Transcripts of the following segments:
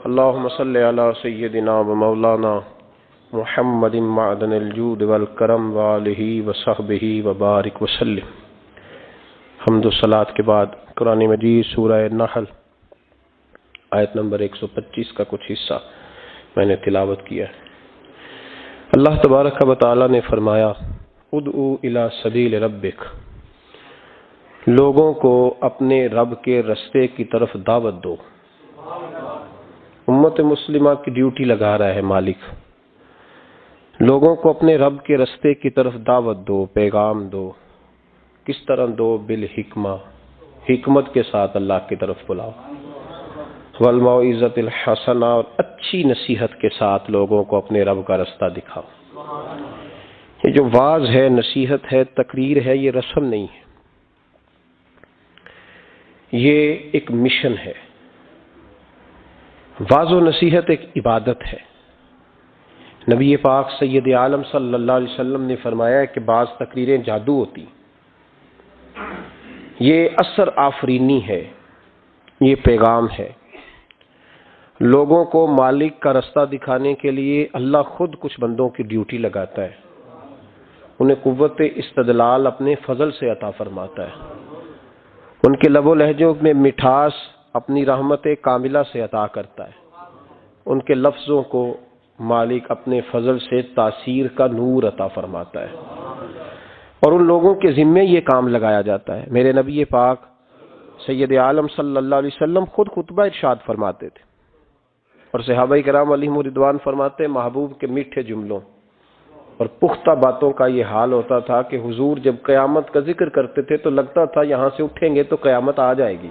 اللهم صل على سيدنا ومولانا محمد معدن الجود والکرم وآلہ وصحبہ وبارک وسلم۔ حمد و صلات کے بعد قرآن مجید سورہ نحل آیت نمبر 125 کا کچھ حصہ میں نے تلاوت کیا ہے۔ اللہ تبارک و تعالی نے فرمایا ادعو الی سبیل ربک، لوگوں کو اپنے رب کے رستے کی طرف دعوت دو۔ امت مسلمہ کی ڈیوٹی لگا رہا ہے مالک، لوگوں کو اپنے رب کے رستے کی طرف دعوت دو، پیغام دو۔ کس طرح دو؟ بالحکمہ، حکمت کے ساتھ اللہ کی طرف بلاؤ، والموعظۃ الحسنہ، اور اچھی نصیحت کے ساتھ لوگوں کو اپنے رب کا رستہ دکھاؤ۔ یہ جو واعظ ہے، نصیحت ہے، تقریر ہے، یہ رسم نہیں ہے، یہ ایک مشن ہے۔ واعظ و نصیحت ایک عبادت ہے۔ نبی پاک سید عالم صلی اللہ علیہ وسلم نے فرمایا ہے کہ بعض تقریریں جادو ہوتی، یہ اثر آفرینی ہے، یہ پیغام ہے۔ لوگوں کو مالک کا رستہ دکھانے کے لیے اللہ خود کچھ بندوں کی ڈیوٹی لگاتا ہے، انہیں قوت استدلال اپنے فضل سے عطا فرماتا ہے، ان کے لب و لہجوں میں مٹھاس اپنی رحمت کاملہ سے عطا کرتا ہے، ان کے لفظوں کو مالک اپنے فضل سے تاثیر کا نور عطا فرماتا ہے، اور ان لوگوں کے ذمے یہ کام لگایا جاتا ہے۔ میرے نبی پاک سید عالم صلی اللہ علیہ وسلم خود خطبہ ارشاد فرماتے تھے، اور صحابہ کرام علیہم رضوان فرماتے محبوب کے میٹھے جملوں اور پختہ باتوں کا یہ حال ہوتا تھا کہ حضور جب قیامت کا ذکر کرتے تھے تو لگتا تھا یہاں سے اٹھیں گے تو قیامت آ جائے گی۔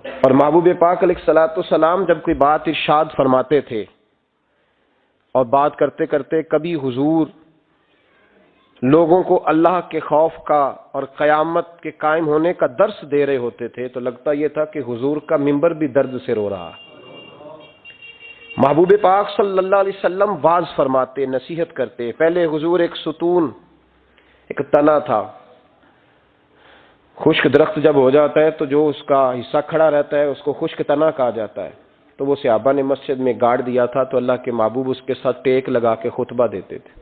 اور محبوب پاک علیہ الصلوۃ والسلام جب کوئی بات ارشاد فرماتے تھے اور بات کرتے کرتے کبھی حضور لوگوں کو اللہ کے خوف کا اور قیامت کے قائم ہونے کا درس دے رہے ہوتے تھے تو لگتا یہ تھا کہ حضور کا ممبر بھی درد سے رو رہا۔ محبوب پاک صلی اللہ علیہ وسلم واعظ فرماتے، نصیحت کرتے۔ پہلے حضور ایک ستون، ایک تنا تھا، خشک درخت جب ہو جاتا ہے تو جو اس کا حصہ کھڑا رہتا ہے اس کو خشک تنا کہا جاتا ہے، تو وہ صحابہ نے مسجد میں گاڑ دیا تھا تو اللہ کے محبوب اس کے ساتھ ٹیک لگا کے خطبہ دیتے تھے۔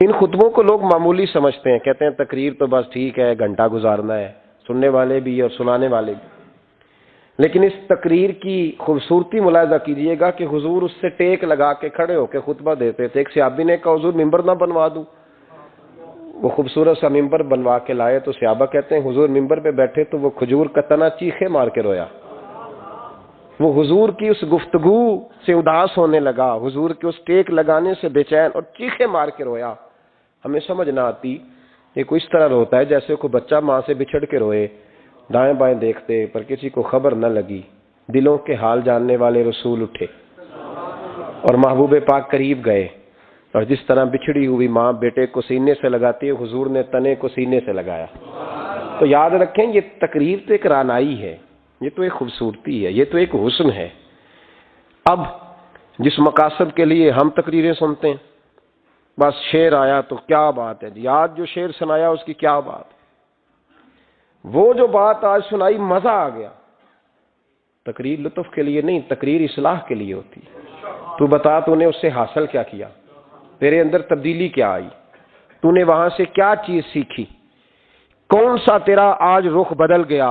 ان خطبوں کو لوگ معمولی سمجھتے ہیں، کہتے ہیں تقریر تو بس ٹھیک ہے، گھنٹہ گزارنا ہے، سننے والے بھی اور سنانے والے بھی، لیکن اس تقریر کی خوبصورتی ملاحظہ کیجئے گا کہ حضور اس سے ٹیک لگا کے کھڑے ہو کے خطبہ دیتے تھے۔ ایک صحابی نے کہا حضور ممبر نہ بنوا دوں، وہ خوبصورت سا ممبر بنوا کے لائے تو صحابہ کہتے ہیں حضور ممبر پہ بیٹھے تو وہ کھجور کا تنا چیخے مار کے رویا، وہ حضور کی اس گفتگو سے اداس ہونے لگا، حضور کے اس ٹیک لگانے سے بے چین اور چیخے مار کے رویا۔ ہمیں سمجھ نہ آتی، یہ کوئی اس طرح روتا ہے جیسے کوئی بچہ ماں سے بچھڑ کے روئے، دائیں بائیں دیکھتے پر کسی کو خبر نہ لگی۔ دلوں کے حال جاننے والے رسول اٹھے اور محبوب پاک قریب گئے، اور جس طرح بچھڑی ہوئی ماں بیٹے کو سینے سے لگاتی ہے حضور نے تنے کو سینے سے لگایا۔ تو یاد رکھیں یہ تقریر تو ایک رانائی ہے، یہ تو ایک خوبصورتی ہے، یہ تو ایک حسن ہے۔ اب جس مقاصد کے لیے ہم تقریریں سنتے ہیں، بس شعر آیا تو کیا بات ہے جی، آج جو شعر سنایا اس کی کیا بات، وہ جو بات آج سنائی مزہ آ گیا۔ تقریر لطف کے لیے نہیں، تقریر اصلاح کے لیے ہوتی ہے۔ تو بتا تو نے اس سے حاصل کیا کیا، تیرے اندر تبدیلی کیا آئی، تو نے وہاں سے کیا چیز سیکھی، کون سا تیرا آج رخ بدل گیا،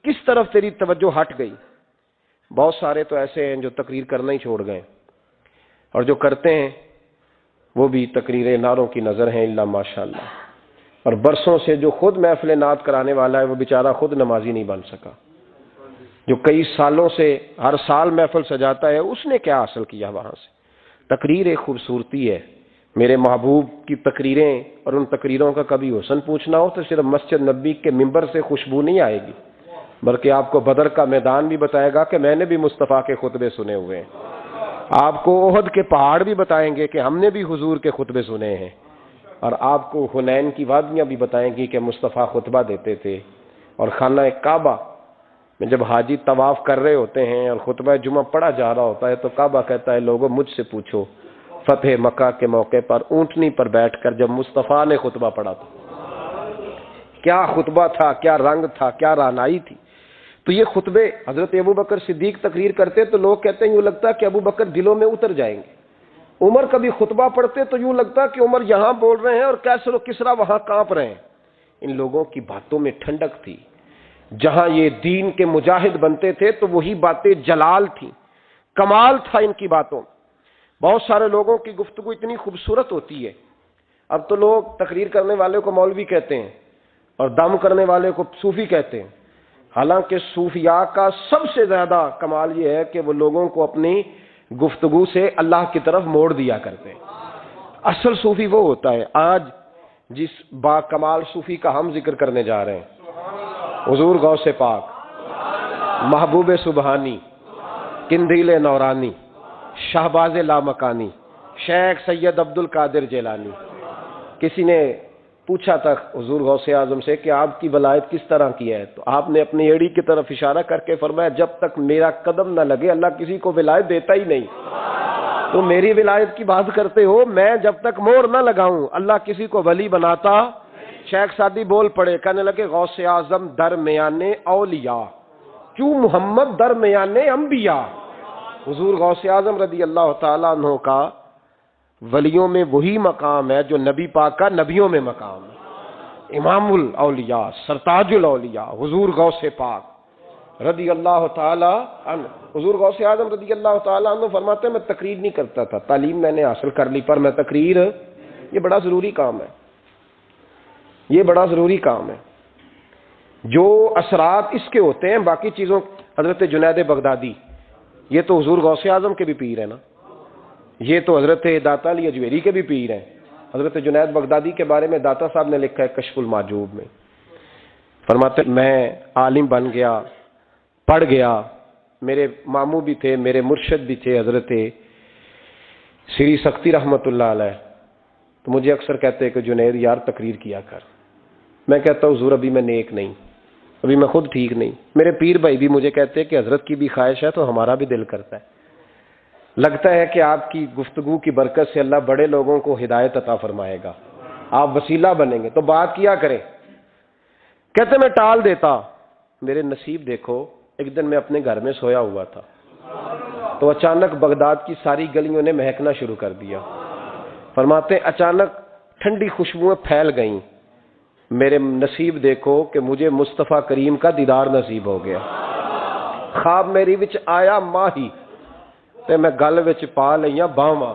کس طرف تیری توجہ ہٹ گئی۔ بہت سارے تو ایسے ہیں جو تقریر کرنا ہی چھوڑ گئے، اور جو کرتے ہیں وہ بھی تقریریں نعروں کی نظر ہیں الا ماشاءاللہ، اور برسوں سے جو خود محفل نعت کرانے والا ہے وہ بیچارہ خود نمازی نہیں بن سکا، جو کئی سالوں سے ہر سال محفل سجاتا ہے اس نے کیا حاصل کیا وہاں سے۔ تقریر ایک خوبصورتی ہے۔ میرے محبوب کی تقریریں اور ان تقریروں کا کبھی حسن پوچھنا ہو تو صرف مسجد نبی کے ممبر سے خوشبو نہیں آئے گی، بلکہ آپ کو بدر کا میدان بھی بتائے گا کہ میں نے بھی مصطفیٰ کے خطبے سنے ہوئے ہیں، آپ کو احد کے پہاڑ بھی بتائیں گے کہ ہم نے بھی حضور کے خطبے سنے ہیں، اور آپ کو حنین کی وادیاں بھی بتائیں گی کہ مصطفیٰ خطبہ دیتے تھے۔ اور خانہ کعبہ میں جب حاجی طواف کر رہے ہوتے ہیں اور خطبہ جمعہ پڑھا جا رہا ہوتا ہے تو کعبہ کہتا ہے لوگوں مجھ سے پوچھو فتح مکہ کے موقع پر اونٹنی پر بیٹھ کر جب مصطفیٰ نے خطبہ پڑھا تھا، کیا خطبہ تھا، کیا رنگ تھا، کیا رانائی تھی۔ تو یہ خطبے حضرت ابو بکر صدیق تقریر کرتے تو لوگ کہتے ہیں یوں لگتا کہ ابو بکر دلوں میں اتر جائیں گے. عمر کبھی خطبہ پڑھتے تو یوں لگتا کہ عمر یہاں بول رہے ہیں اور کیسر و کسرا وہاں کانپ رہے ہیں. ان لوگوں کی باتوں میں ٹھنڈک تھی. جہاں یہ دین کے مجاہد بنتے تھے تو وہی باتیں جلال تھیں, کمال تھا ان کی باتوں. بہت سارے لوگوں کی گفتگو اتنی خوبصورت ہوتی ہے. اب تو لوگ تقریر کرنے والے کو مولوی کہتے ہیں اور دم کرنے والے کو صوفی کہتے ہیں. حالانکہ صوفیاء کا سب سے زیادہ کمال یہ ہے کہ وہ لوگوں کو اپنی گفتگو سے اللہ کی طرف موڑ دیا کرتے ہیں. اصل صوفی وہ ہوتا ہے. آج جس با کمال صوفی کا ہم ذکر کرنے جا رہے ہیں, حضور غوث پاک, محبوب سبحانی, قندیل نورانی, شہباز لامکانی, شیخ سید عبد القادر جیلانی. کسی نے پوچھا تھا حضور غوث اعظم سے کہ آپ کی ولایت کس طرح کی ہے, تو آپ نے اپنی ایڑی کی طرف اشارہ کر کے فرمایا جب تک میرا قدم نہ لگے اللہ کسی کو ولایت دیتا ہی نہیں. تو میری ولایت کی بات کرتے ہو, میں جب تک مور نہ لگاؤں اللہ کسی کو ولی بناتا. شیخ سعدی بول پڑے, کہنے لگے غوث اعظم درمیان اولیاء, کیوں محمد درمیان انبیاء. حضور غوث اعظم رضی اللہ تعالیٰ عنہ کا ولیوں میں وہی مقام ہے جو نبی پاک کا نبیوں میں مقام ہے. امام الاولیاء, سرتاج الاولیاء حضور غوث پاک رضی اللہ تعالی عنہ. حضور غوث اعظم رضی اللہ تعالی عنہ فرماتے ہیں میں تقریر نہیں کرتا تھا, تعلیم میں نے حاصل کر لی, پر میں تقریر, یہ بڑا ضروری کام ہے, یہ بڑا ضروری کام ہے. جو اثرات اس کے ہوتے ہیں باقی چیزوں. حضرت جنید بغدادی یہ تو حضور غوث اعظم کے بھی پیر ہیں نا, یہ تو حضرت داتا علی اجویری کے بھی پیر ہیں. حضرت جنید بغدادی کے بارے میں داتا صاحب نے لکھا ہے کشف المعجوب میں, فرماتے میں عالم بن گیا, پڑھ گیا, میرے ماموں بھی تھے, میرے مرشد بھی تھے حضرت سری سختی رحمت اللہ علیہ. تو مجھے اکثر کہتے کہ جنید یار تقریر کیا کر. میں کہتا ہوں حضور ابھی میں نیک نہیں, ابھی میں خود ٹھیک نہیں. میرے پیر بھائی بھی مجھے کہتے کہ حضرت کی بھی خواہش ہے تو ہمارا بھی دل کرتا ہے. لگتا ہے کہ آپ کی گفتگو کی برکت سے اللہ بڑے لوگوں کو ہدایت عطا فرمائے گا, آپ وسیلہ بنیں گے, تو بات کیا کریں. کہتے میں ٹال دیتا. میرے نصیب دیکھو, ایک دن میں اپنے گھر میں سویا ہوا تھا تو اچانک بغداد کی ساری گلیوں نے مہکنا شروع کر دیا. فرماتے اچانک ٹھنڈی خوشبوئیں پھیل گئیں. میرے نصیب دیکھو کہ مجھے مصطفیٰ کریم کا دیدار نصیب ہو گیا. خواب میری وچ آیا ماہی تے میں گل وچ پا لئیاں باواں,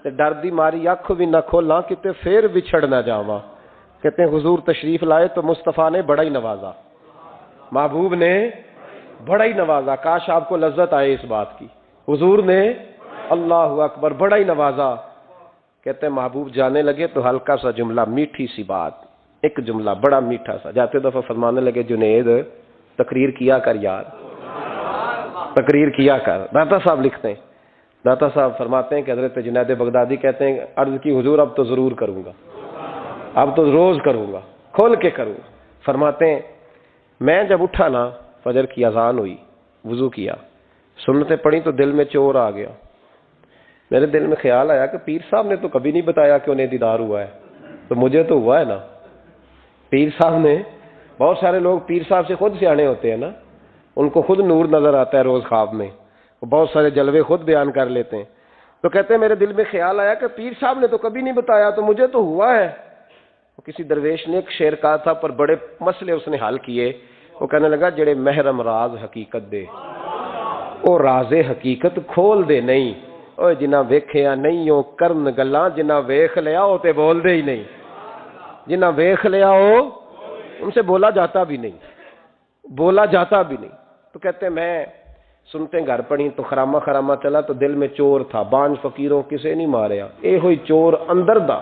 تے ڈر دی ماری اکھ بھی نہ کھولاں کتے پھر بچھڑ نہ جاواں. کہتے ہیں حضور تشریف لائے تو مصطفیٰ نے بڑا ہی نوازا, محبوب نے بڑا ہی نوازا. کاش آپ کو لذت آئے اس بات کی. حضور نے اللہ اکبر بڑا ہی نوازا. کہتے ہیں محبوب جانے لگے تو ہلکا سا جملہ, میٹھی سی بات, ایک جملہ بڑا میٹھا سا. جاتے دفعہ فرمانے لگے جنید تقریر کیا کر یار, تقریر کیا کر. داتا صاحب لکھتے ہیں, داتا صاحب فرماتے ہیں کہ حضرت جنید بغدادی کہتے ہیں عرض کی حضور اب تو ضرور کروں گا, اب تو روز کروں گا, کھول کے کروں گا. فرماتے ہیں میں جب اٹھا نا, فجر کی اذان ہوئی, وضو کیا, سنتیں پڑھی تو دل میں چور آ گیا. میرے دل میں خیال آیا کہ پیر صاحب نے تو کبھی نہیں بتایا کہ انہیں دیدار ہوا ہے, تو مجھے تو ہوا ہے نا. پیر صاحب نے, بہت سارے لوگ پیر صاحب سے خود سیانے ہوتے ہیں نا, ان کو خود نور نظر آتا ہے روز خواب میں, وہ بہت سارے جلوے خود بیان کر لیتے ہیں. تو کہتے ہیں میرے دل میں خیال آیا کہ پیر صاحب نے تو کبھی نہیں بتایا تو مجھے تو ہوا ہے. کسی درویش نے ایک شعر کہا تھا پر بڑے مسئلے اس نے حل کیے. وہ کہنے لگا جڑے محرم راز حقیقت دے او راز حقیقت کھول دے نہیں, اوے جنہ ویکھیا نہیں او کرن گلاں, جنہ ویکھ لیا او تے بول دے ہی نہیں. جنہ ویکھ لیا او ان سے بولا جاتا بھی نہیں, بولا جاتا بھی نہیں. تو کہتے ہیں میں سنتے گھر پڑی تو خرامہ خرامہ چلا تو دل میں چور تھا, بانج فقیروں کسے نہیں ماریا, اے ہوئی چور اندر دا.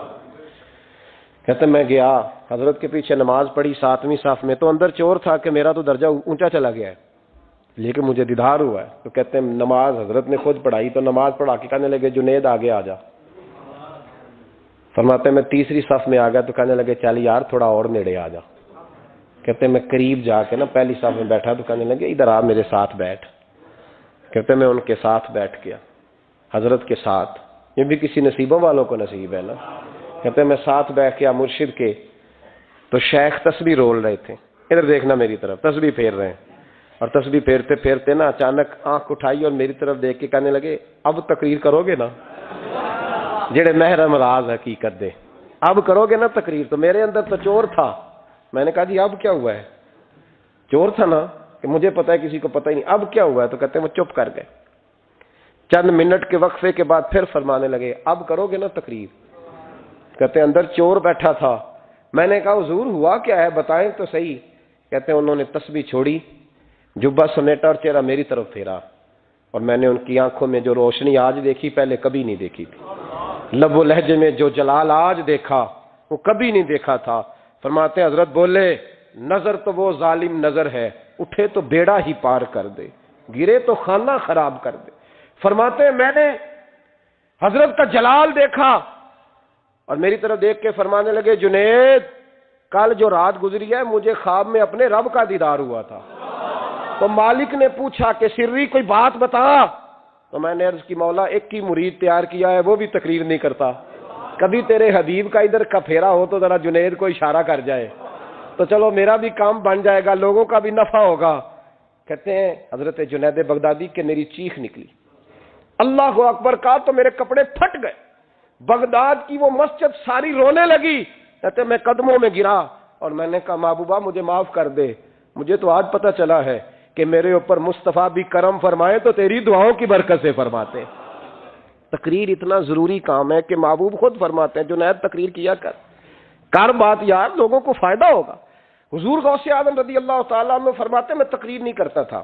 کہتے ہیں میں گیا حضرت کے پیچھے نماز پڑھی 7ویں صف میں, تو اندر چور تھا کہ میرا تو درجہ اونچا چلا گیا ہے لیکن مجھے دیدار ہوا ہے. تو کہتے ہیں نماز حضرت نے خود پڑھائی تو نماز پڑھا کے کہنے لگے جنید آگے آ جا. فرماتے ہیں میں 3ری صف میں آ گیا تو کہنے لگے چل یار تھوڑا اور نیڑے آ جا. کہتے ہیں میں قریب جا کے نا پہلی صف میں بیٹھا تو کہنے لگے ادھر آ میرے ساتھ بیٹھ. کہتے ہیں میں ان کے ساتھ بیٹھ گیا, حضرت کے ساتھ. یہ بھی کسی نصیبوں والوں کو نصیب ہے نا. کہتے ہیں میں ساتھ بیٹھ گیا مرشد کے, تو شیخ تسبیح رول رہے تھے, ادھر دیکھنا میری طرف, تسبیح پھیر رہے ہیں. اور تسبیح پھیرتے پھیرتے نا اچانک آنکھ اٹھائی اور میری طرف دیکھ کے کہنے لگے اب تقریر کرو گے نا؟ جڑے محرم راز حقیقت دے، اب کرو گے نا تقریر؟ تو میرے اندر تو چور تھا، میں نے کہا جی اب کیا ہوا ہے؟ چور تھا نا کہ مجھے پتا ہے کسی کو پتہ ہی نہیں، اب کیا ہوا ہے؟ تو کہتے ہیں وہ چپ کر گئے۔ چند منٹ کے وقفے کے بعد پھر فرمانے لگے اب کرو گے نا تقریر؟ کہتے ہیں اندر چور بیٹھا تھا، میں نے کہا حضور ہوا کیا ہے بتائیں تو صحیح۔ کہتے ہیں انہوں نے تسبیح چھوڑی، جبہ سمیٹا اور چہرہ میری طرف پھیرا، اور میں نے ان کی آنکھوں میں جو روشنی آج دیکھی پہلے کبھی نہیں دیکھی تھی، لب و لہجے میں جو جلال آج دیکھا وہ کبھی نہیں دیکھا تھا۔ فرماتے ہیں حضرت بولے نظر تو وہ ظالم نظر ہے، اٹھے تو بیڑا ہی پار کر دے، گرے تو خانہ خراب کر دے۔ فرماتے ہیں میں نے حضرت کا جلال دیکھا اور میری طرف دیکھ کے فرمانے لگے جنید کل جو رات گزری ہے مجھے خواب میں اپنے رب کا دیدار ہوا تھا۔ تو مالک نے پوچھا کہ سری کوئی بات بتا، تو میں نے عرض کی مولا ایک کی مرید تیار کیا ہے وہ بھی تقریر نہیں کرتا، کبھی تیرے حبیب کا ادھر کا پھیرا ہو تو ذرا جنید کو اشارہ کر جائے تو چلو میرا بھی کام بن جائے گا، لوگوں کا بھی نفع ہوگا۔ کہتے ہیں حضرت جنید بغدادی کہ میری چیخ نکلی، اللہ اکبر کہا تو میرے کپڑے پھٹ گئے، بغداد کی وہ مسجد ساری رونے لگی۔ کہتے میں قدموں میں گرا اور میں نے کہا محبوبہ مجھے معاف کر دے، مجھے تو آج پتہ چلا ہے کہ میرے اوپر مصطفیٰ بھی کرم فرمائے تو تیری دعاؤں کی برکت سے فرماتے ہیں۔ تقریر اتنا ضروری کام ہے کہ محبوب خود فرماتے ہیں جنید تقریر کیا کر بات یار، لوگوں کو فائدہ ہوگا۔ حضور غوث اعظم رضی اللہ تعالیٰ عنہ فرماتے میں تقریر نہیں کرتا تھا،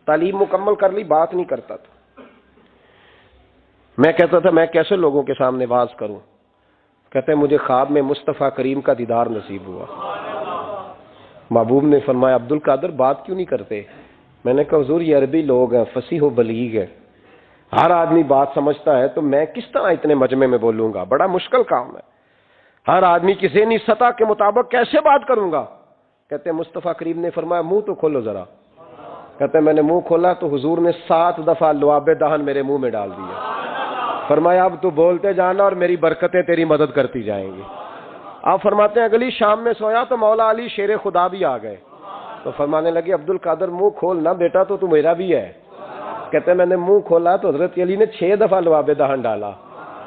تعلیم مکمل کر لی بات نہیں کرتا تھا۔ میں کہتا تھا میں کیسے لوگوں کے سامنے واز کروں؟ کہتے ہیں مجھے خواب میں مصطفیٰ کریم کا دیدار نصیب ہوا۔ محبوب نے فرمایا عبد القادر بات کیوں نہیں کرتے؟ میں نے کہا حضور یہ عربی لوگ ہیں، فصیح و بلیغ ہے، ہر آدمی بات سمجھتا ہے، تو میں کس طرح اتنے مجمع میں بولوں گا؟ بڑا مشکل کام ہے، ہر آدمی کی ذہنی سطح کے مطابق کیسے بات کروں گا؟ کہتے ہیں مصطفیٰ کریم نے فرمایا منہ تو کھولو ذرا۔ کہتے ہیں میں نے منہ کھولا تو حضور نے 7 دفعہ لعاب دہن میرے منہ میں ڈال دیا۔ فرمایا اب تو بولتے جانا اور میری برکتیں تیری مدد کرتی جائیں گی۔ آپ فرماتے ہیں اگلی شام میں سویا تو مولا علی شیر خدا بھی آ گئے، تو فرمانے لگے عبد القادر منہ کھول نا بیٹا تو میرا بھی ہے۔ کہتے ہیں میں نے منہ کھولا تو حضرت علی نے 6 دفعہ لعاب دہن ڈالا،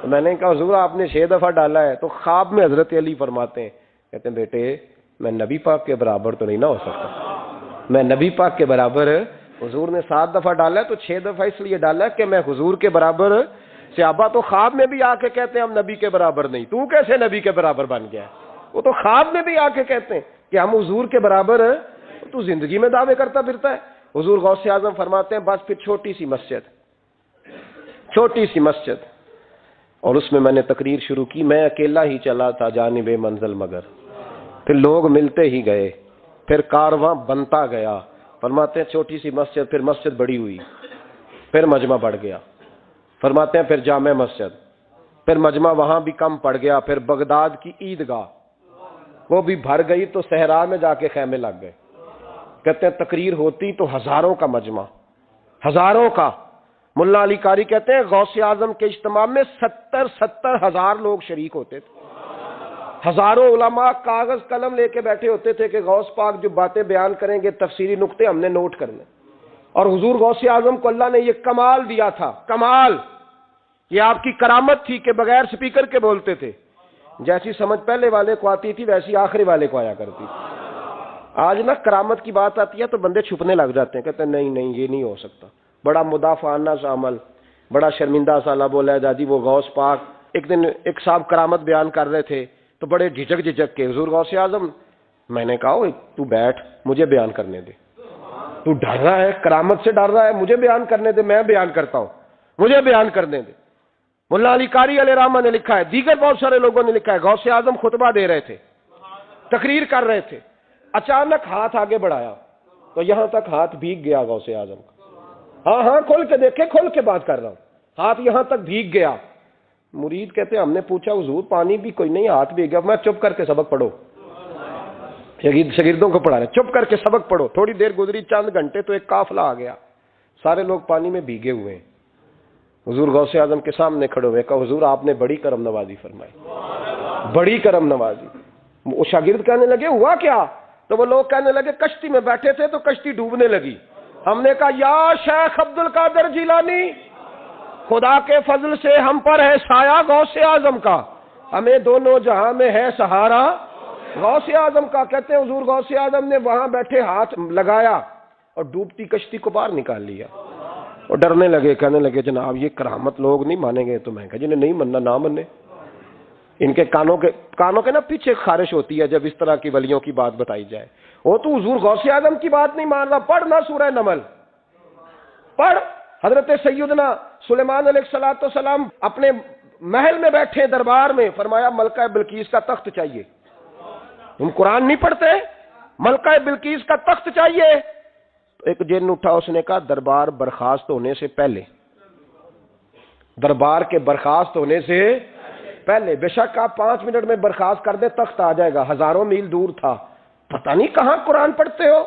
تو میں نے کہا حضور آپ نے 6 دفعہ ڈالا ہے؟ تو خواب میں حضرت علی فرماتے ہیں کہتے ہیں بیٹے میں نبی پاک کے برابر تو نہیں نہ ہو سکتا، میں نبی پاک کے برابر، حضور نے 7 دفعہ ڈالا ہے تو 6 دفعہ اس لیے ڈالا ہے کہ میں حضور کے برابر۔ صحابہ تو خواب میں بھی آ کے کہتے ہیں ہم نبی کے برابر نہیں، تو کیسے نبی کے برابر بن گیا؟ وہ تو خواب میں بھی آ کے کہتے ہیں کہ ہم حضور کے برابر ہیں، تو زندگی میں دعوے کرتا پھرتا ہے۔ حضور غوث اعظم فرماتے ہیں بس پھر چھوٹی سی مسجد اور اس میں نے تقریر شروع کی، میں اکیلا ہی چلا تھا جانب منزل مگر، پھر لوگ ملتے ہی گئے، پھر کارواں بنتا گیا۔ فرماتے ہیں چھوٹی سی مسجد، پھر مسجد بڑی ہوئی، پھر مجمع بڑھ گیا۔ فرماتے ہیں پھر جامع مسجد، پھر مجمع وہاں بھی کم پڑ گیا، پھر بغداد کی عیدگاہ وہ بھی بھر گئی تو صحرا میں جا کے خیمے لگ گئے۔ کہتے ہیں تقریر ہوتی تو ہزاروں کا مجمع، ہزاروں کا۔ ملا علی قاری کہتے ہیں غوث اعظم کے اجتماع میں 70 ہزار لوگ شریک ہوتے تھے، ہزاروں علماء کاغذ قلم لے کے بیٹھے ہوتے تھے کہ غوث پاک جو باتیں بیان کریں گے تفسیری نقطے ہم نے نوٹ کرنے۔ اور حضور غوث اعظم کو اللہ نے یہ کمال دیا تھا، کمال، یہ آپ کی کرامت تھی کہ بغیر سپیکر کے بولتے تھے، جیسی سمجھ پہلے والے کو آتی تھی ویسی آخری والے کو آیا کرتی تھی۔ آج نا کرامت کی بات آتی ہے تو بندے چھپنے لگ جاتے ہیں، کہتے ہیں نہیں یہ نہیں ہو سکتا، بڑا مدافعانہ سا عمل، بڑا شرمندہ سا لب بولا ہے جی وہ غوث پاک۔ ایک دن ایک صاحب کرامت بیان کر رہے تھے تو بڑے جھجک کے حضور غوث اعظم، میں نے کہا تو بیٹھ مجھے بیان کرنے دے، تو ڈر رہا ہے کرامت سے ڈر رہا ہے، مجھے بیان کرنے دے، میں بیان کرتا ہوں، مجھے بیان کرنے دے۔ ملا علی قاری علیہ رحمہ نے لکھا ہے، دیگر بہت سارے لوگوں نے لکھا ہے، غوث اعظم خطبہ دے رہے تھے، تقریر کر رہے تھے، اچانک ہاتھ آگے بڑھایا تو یہاں تک ہاتھ بھیگ گیا غوث اعظم کا۔ ہاں کھول کے دیکھے، کھول کے بات کر رہا ہوں، ہاتھ یہاں تک بھیگ گیا۔ مرید کہتے ہیں ہم نے پوچھا حضور پانی بھی کوئی نہیں، ہاتھ بھیگ گیا۔ میں چپ کر کے سبق پڑھو، شاگردوں کو پڑھا رہے، چپ کر کے سبق پڑھو۔ تھوڑی دیر گزری، چند گھنٹے تو ایک قافلہ آ گیا، سارے لوگ پانی میں بھیگے ہوئے ہیں۔ حضور غوث اعظم کے سامنے کھڑے ہوئے، کہا حضور آپ نے بڑی کرم نوازی فرمائی، بڑی کرم نوازی۔ وہ شاگرد کہنے لگے ہوا کیا؟ تو وہ لوگ کہنے لگے کشتی میں بیٹھے تھے تو کشتی ڈوبنے لگی، ہم نے کہا یا شیخ عبد القادر جیلانی، خدا کے فضل سے ہم پر ہے سایہ غوث اعظم کا، ہمیں دونوں جہاں میں ہے سہارا غوث اعظم کا۔ کہتے ہیں حضور غوث اعظم نے وہاں بیٹھے ہاتھ لگایا اور ڈوبتی کشتی کو باہر نکال لیا، اور ڈرنے لگے، کہنے لگے جناب یہ کرامت لوگ نہیں مانیں گے تو میں کہا جنہیں نہیں مننا نہ منے۔ ان کے کانوں کے نا پیچھے خارش ہوتی ہے جب اس طرح کی ولیوں کی بات بتائی جائے۔ وہ تو حضور غوث اعظم کی بات نہیں مان رہا، پڑھ نہ سورہ نمل پڑھ۔ حضرت سیدنا سلیمان علیہ السلام اپنے محل میں بیٹھے دربار میں، فرمایا ملکہ بلقیس کا تخت چاہیے۔ تم قرآن نہیں پڑھتے؟ ملکہ بلقیس کا تخت چاہیے۔ ایک جن اٹھا، اس نے کہا دربار برخاست ہونے سے پہلے، دربار کے برخاست ہونے سے پہلے، بے شک آپ 5 منٹ میں برخاست کر دیں تخت آ جائے گا، ہزاروں میل دور تھا۔ پتہ نہیں کہاں قرآن پڑھتے ہو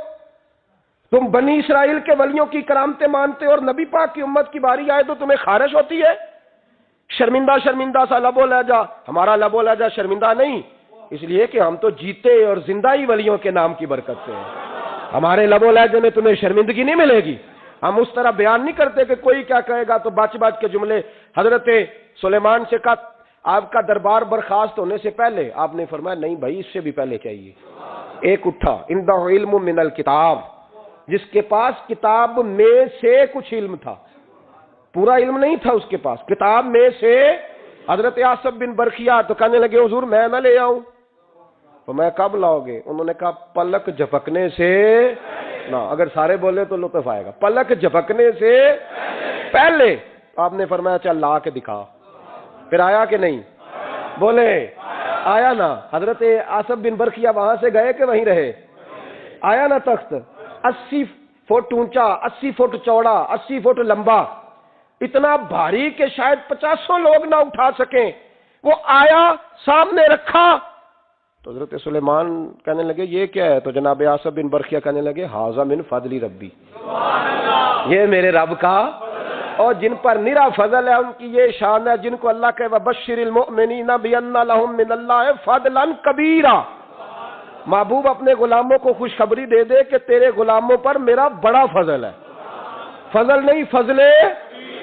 تم، بنی اسرائیل کے ولیوں کی کرامتیں مانتے ہو اور نبی پاک کی امت کی باری آئے تو تمہیں خارش ہوتی ہے۔ شرمندہ شرمندہ سا لب و لہجہ، ہمارا لب و لہجہ شرمندہ نہیں، اس لیے کہ ہم تو جیتے اور زندہ ہی ولیوں کے نام کی برکت سے ہیں، ہمارے لب و لہجے میں تمہیں شرمندگی نہیں ملے گی۔ ہم اس طرح بیان نہیں کرتے کہ کوئی کیا کہے گا تو بچ بچ کے جملے۔ حضرت سلیمان سے کہا آپ کا دربار برخاست ہونے سے پہلے، آپ نے فرمایا نہیں بھائی اس سے بھی پہلے چاہیے۔ ایک اٹھا، عندہ علم من الکتاب، جس کے پاس کتاب میں سے کچھ علم تھا، پورا علم نہیں تھا اس کے پاس، کتاب میں سے۔ حضرت آصف بن برخیا تو کہنے لگے حضور میں نہ لے آؤں، تو میں کب لاؤ گے؟ انہوں نے کہا پلک جھپکنے سے نہ، اگر سارے بولے تو لطف آئے گا، پلک جھپکنے سے پہلے۔ آپ نے فرمایا چل لا کے دکھا، پھر آیا کہ نہیں؟ بولے آیا نا۔ حضرت آصف بن برخیا وہاں سے گئے کہ وہیں رہے؟ آیا نا تخت، 80 فٹ اونچا، 80 فٹ چوڑا، 80 فٹ لمبا، اتنا بھاری کہ شاید 50 لوگ نہ اٹھا سکیں۔ وہ آیا، سامنے رکھا تو حضرت سلیمان کہنے لگے یہ کیا ہے؟ تو جناب آصف بن برخیا کہنے لگے ھذا من فضل ربی، یہ میرے رب کا، اور جن پر نرا فضل ہے ان کی یہ شان ہے جن کو اللہ کے وبشر المؤمنین بان لهم من اللہ فضلا کبیرا۔ محبوب اپنے غلاموں کو خوشخبری دے دے کہ تیرے غلاموں پر میرا بڑا فضل ہے، فضل نہیں فضل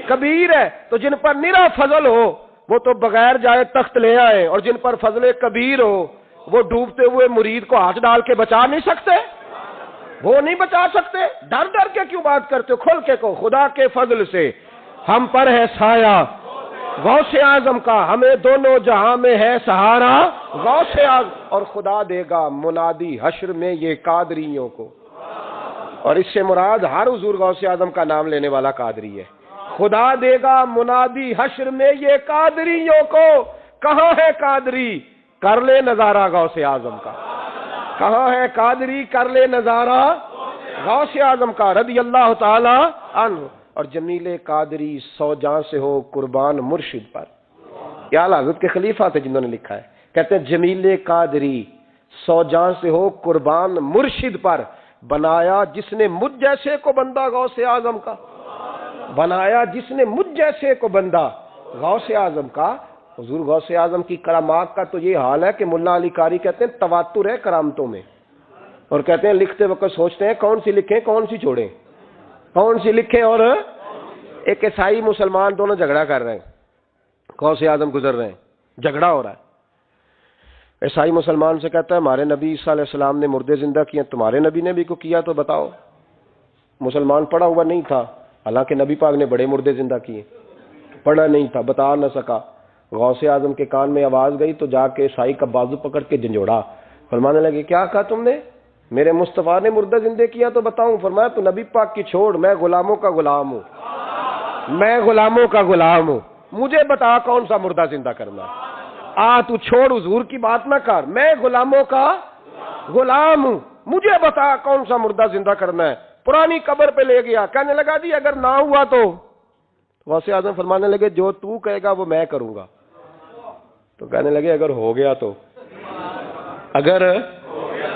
کبیر ہے۔ تو جن پر نرا فضل ہو وہ تو بغیر جائے تخت لے آئے، اور جن پر فضل کبیر ہو وہ ڈوبتے ہوئے مرید کو ہاتھ ڈال کے بچا نہیں سکتے، وہ نہیں بچا سکتے۔ ڈر ڈر کے کیوں بات کرتے ہو؟ کھول کے کہو خدا کے فضل سے ہم پر ہے سایہ غوث اعظم کا، ہمیں دونوں جہاں میں ہے سہارا غوث اعظم، اور خدا دے گا منادی حشر میں یہ قادریوں کو۔ اور اس سے مراد ہر حضور غوث اعظم کا نام لینے والا قادری ہے۔ خدا دے گا منادی حشر میں یہ قادریوں کو۔ کہاں ہے قادری؟ کر لے نظارہ غوث اعظم کا۔ کہاں ہے قادری؟ کر لے نظارہ غوث اعظم کا رضی اللہ تعالی عنہ۔ اور جمیل قادری 100 جاں سے ہو قربان مرشد پر، یہ اعلیٰ حضرت کے خلیفہ تھے جنہوں نے لکھا ہے، کہتے ہیں جمیل قادری 100 جاں سے ہو قربان مرشد پر، بنایا جس نے مجھ جیسے کو بندہ غوث اعظم کا، بنایا جس نے مجھ جیسے کو بندہ غوث اعظم کا۔ حضور غوث اعظم کی کرامات کا تو یہ حال ہے کہ ملا علی قاری کہتے ہیں تواتر ہے کرامتوں میں، اور کہتے ہیں لکھتے وقت سوچتے ہیں کون سی لکھیں کون سی چھوڑیں، کون سی لکھیں۔ اور ایک عیسائی مسلمان دونوں جھگڑا کر رہے ہیں، غوث اعظم گزر رہے ہیں، جھگڑا ہو رہا ہے۔ عیسائی مسلمان سے کہتا ہے ہمارے نبی عیسیٰ علیہ السلام نے مردے زندہ کیے، تمہارے نبی نے بھی کو کیا تو بتاؤ۔ مسلمان پڑھا ہوا نہیں تھا، حالانکہ نبی پاک نے بڑے مردے زندہ کیے، پڑھا نہیں تھا، بتا نہ سکا۔ غوث اعظم کے کان میں آواز گئی تو جا کے عیسائی کا بازو پکڑ کے جھنجھوڑا، فرمانے لگے کیا کہا تم نے؟ میرے مصطفیٰ نے مردہ زندہ کیا تو بتاؤں؟ فرمایا تو نبی پاک کی چھوڑ، میں غلاموں کا غلام ہوں، میں غلاموں کا غلام ہوں، مجھے بتا کون سا مردہ زندہ کرنا ہے۔ تو چھوڑ حضور کی بات نہ کر، میں غلاموں کا غلام ہوں، مجھے بتا کون سا مردہ زندہ کرنا ہے۔ پرانی قبر پہ لے گیا، کہنے لگا جی اگر نہ ہوا تو غوث اعظم فرمانے لگے جو تو کہے گا وہ میں کروں گا۔ تو کہنے لگے اگر ہو گیا تو، اگر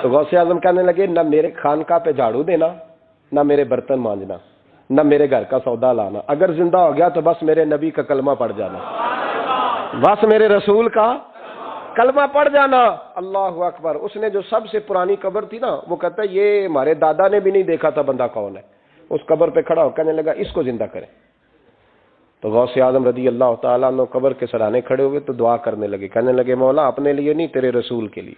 تو غوث اعظم کہنے لگے نہ میرے خانقاہ پہ جھاڑو دینا، نہ میرے برتن مانجنا، نہ میرے گھر کا سودا لانا، اگر زندہ ہو گیا تو بس میرے نبی کا کلمہ پڑھ جانا، بس میرے رسول کا کلمہ پڑھ جانا۔ اللہ اکبر۔ اس نے جو سب سے پرانی قبر تھی نا، وہ کہتا ہے یہ ہمارے دادا نے بھی نہیں دیکھا تھا بندہ کون ہے، اس قبر پہ کھڑا ہو کہنے لگا اس کو زندہ کریں. تو غوث اعظم رضی اللہ تعالیٰ عنہ قبر کے سرانے کھڑے ہوئے تو دعا کرنے لگے, کہنے لگے مولا اپنے لیے نہیں تیرے رسول کے لیے.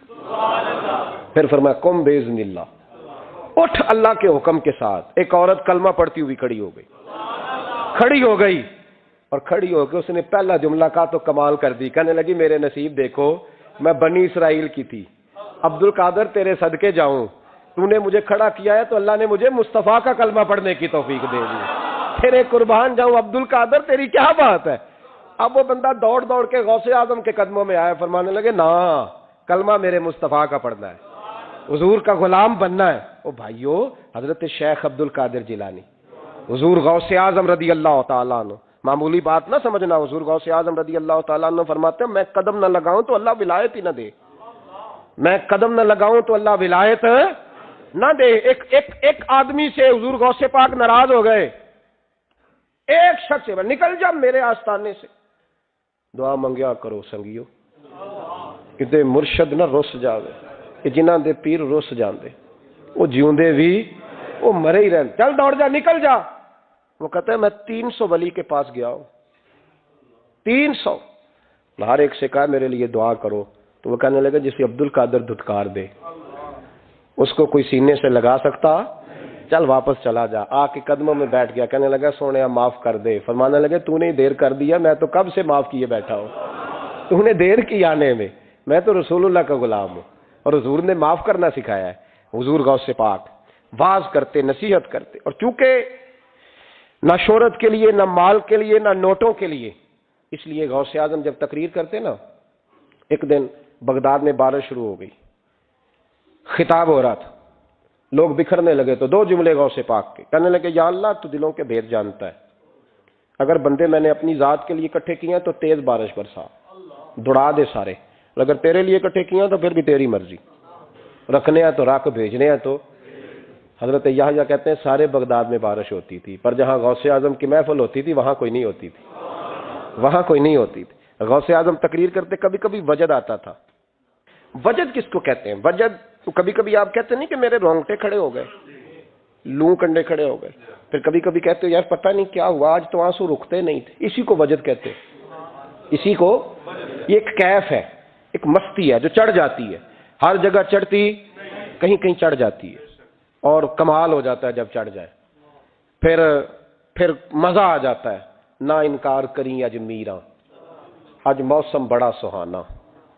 پھر فرمایا قم باذن اللہ, اٹھ اللہ کے حکم کے ساتھ. ایک عورت کلمہ پڑھتی ہوئی کھڑی ہو گئی, اور کھڑی ہو کے اس نے پہلا جملہ کہا تو کمال کر دی. کہنے لگی میرے نصیب دیکھو, میں بنی اسرائیل کی تھی, عبد القادر تیرے صدقے جاؤں, تو نے مجھے کھڑا کیا ہے تو اللہ نے مجھے مصطفیٰ کا کلمہ پڑھنے کی توفیق دے دی. تیرے قربان جاؤں عبد القادر, تیری کیا بات ہے. اب وہ بندہ دوڑ دوڑ کے غوث اعظم کے قدموں میں آیا, فرمانے لگے نا کلمہ میرے مصطفیٰ کا پڑھنا ہے, حضور کا غلام بننا ہے. او بھائیو, حضرت شیخ عبد القادر جیلانی, حضور غوث اعظم رضی اللہ تعالیٰ عنہ, معمولی بات نہ سمجھنا. حضور غوث اعظم رضی اللہ تعالیٰ عنہ فرماتے ہیں میں قدم نہ لگاؤں تو اللہ ولایت ہی نہ دے, میں قدم نہ لگاؤں تو اللہ ولایت نہ دے. ایک آدمی سے حضور غوث پاک ناراض ہو گئے, ایک شخص سے, نکل جا میرے آستانے سے. دعا منگیا کرو سنگیو, کتے مرشد نہ رس جاوے, جنہاں دے پیر رس جاندے, وہ جیوندے بھی وہ مرے ہی رہن. چل دوڑ جا, نکل جا. وہ کہتا ہے میں 300 ولی کے پاس گیا ہوں, 300. ہر ایک سے کہا میرے لیے دعا کرو. تو وہ کہنے لگا جسے عبد القادر دھتکار دے اس کو کوئی سینے سے لگا سکتا, چل واپس چلا جا. آ کے قدموں میں بیٹھ گیا, کہنے لگا سونے معاف کر دے. فرمانے لگے تو نے دیر کر دیا, میں تو کب سے معاف کیے بیٹھا ہوں, تو نے دیر کی آنے میں تو رسول اللہ کا غلام ہوں, اور حضور نے معاف کرنا سکھایا ہے. حضور غوث پاک واز کرتے, نصیحت کرتے, اور چونکہ نہ شہرت کے لیے, نہ مال کے لیے, نہ نوٹوں کے لیے, اس لیے غوث اعظم جب تقریر کرتے نا, ایک دن بغداد میں بارش شروع ہو گئی, خطاب ہو رہا تھا, لوگ بکھرنے لگے تو 2 جملے غوث پاک کے, کہنے لگے یا اللہ تو دلوں کے بھید جانتا ہے, اگر بندے میں نے اپنی ذات کے لیے اکٹھے کیے ہیں تو تیز بارش برسا, دوڑا دے سارے, اور اگر تیرے لیے اکٹھے کیے ہیں تو پھر بھی تیری مرضی, رکھنے ہیں تو رکھ, بھیجنے ہیں تو. حضرت یحییٰ کہتے ہیں سارے بغداد میں بارش ہوتی تھی, پر جہاں غوث اعظم کی محفل ہوتی تھی وہاں کوئی نہیں ہوتی تھی, وہاں کوئی نہیں ہوتی تھی. غوث اعظم تقریر کرتے کبھی کبھی وجد آتا تھا. وجد کس کو کہتے ہیں؟ وجد تو کبھی کبھی آپ کہتے نہیں کہ میرے رونگٹے کھڑے ہو گئے, لوں کنڈے کھڑے ہو گئے. پھر کبھی کبھی کہتے ہو یار پتہ نہیں کیا ہوا, آج تو آنسو رکتے نہیں تھے. اسی کو وجد کہتے ہیں. اسی کو, یہ ایک کیف ہے, ایک مستی ہے جو چڑھ جاتی ہے, ہر جگہ چڑھتی, کہیں کہیں چڑھ جاتی ہے, اور کمال ہو جاتا ہے جب چڑھ جائے. پھر مزہ آ جاتا ہے. نہ انکار کریں اج میراں, اج موسم بڑا سہانا,